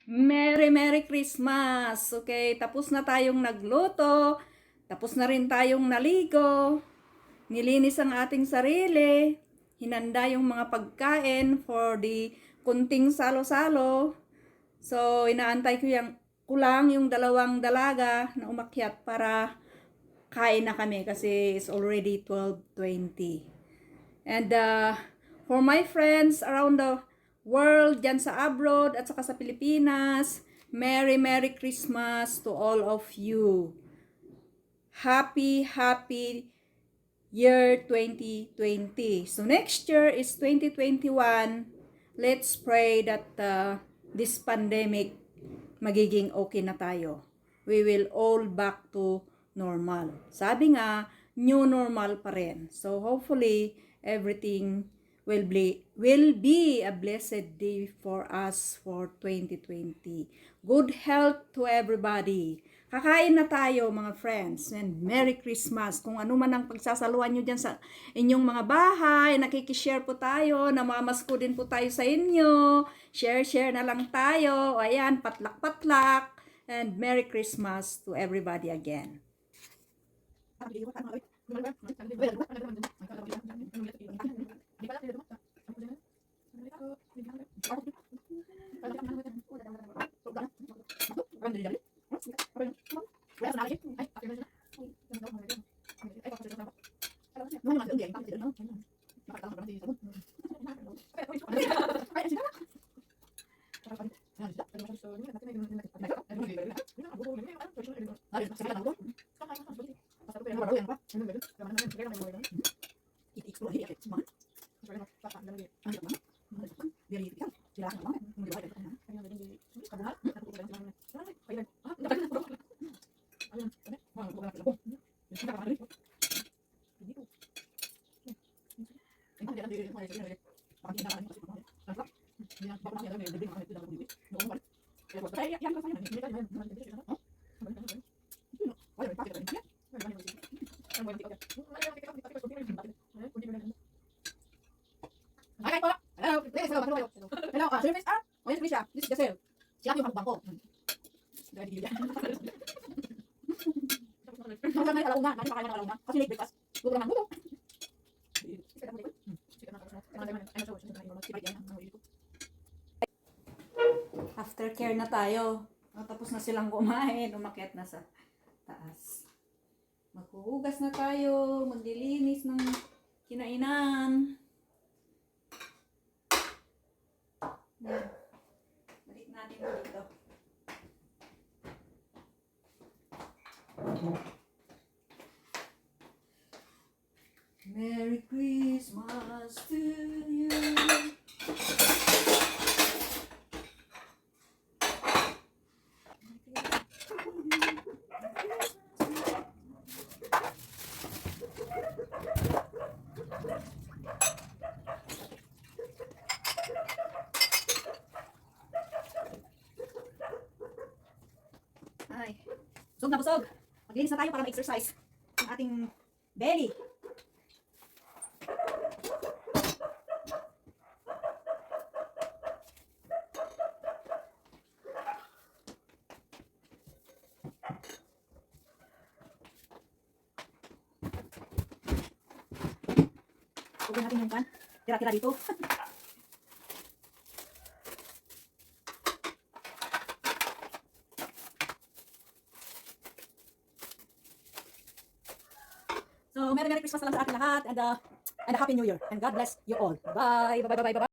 Merry Christmas! Okay, tapos na tayong nagluto, tapos na rin tayong naligo, nilinis ang ating sarili, hinanda yung mga pagkain for the kunting salo-salo. So, inaantay ko lang yung dalawang dalaga na umakyat para kain na kami kasi it's already 12:20. And for my friends around the world, dyan sa abroad at saka sa Pilipinas, Merry Christmas to all of you. Happy year 2020. So next year is 2021. Let's pray that this pandemic magiging okay na tayo. We will all back to normal. Sabi nga, new normal pa rin. So hopefully everything will be a blessed day for us for 2020. Good health to everybody. Kakain na tayo mga friends, and Merry Christmas. Kung ano man ang pagsasaluhan nyo dyan sa inyong mga bahay, nakikishare po tayo, namamasko din po tayo sa inyo. Share na lang tayo. Ayan, patlak. And Merry Christmas to everybody again. Okay po. Hello. Hello. Service Oyan service siya. This is the sale. Siya yung bangko. May alauna. Nani pa kayo ng alauna? Kasi late breakfast. Gusto naman gusto. Aftercare na tayo. Tapos na silang kumain. Umakyat na sa taas. Maghuhugas na tayo. Maglilinis ng kinainan. Yan. Balik natin po dito. Merry Christmas to you. Ay, busog na busog. Maglinis na tayo para ma-exercise ang ating belly. Huwag natin yung kan. Tira-tira dito. So, Merry Christmas na lang sa ating lahat, and a Happy New Year. And God bless you all. Bye. Bye.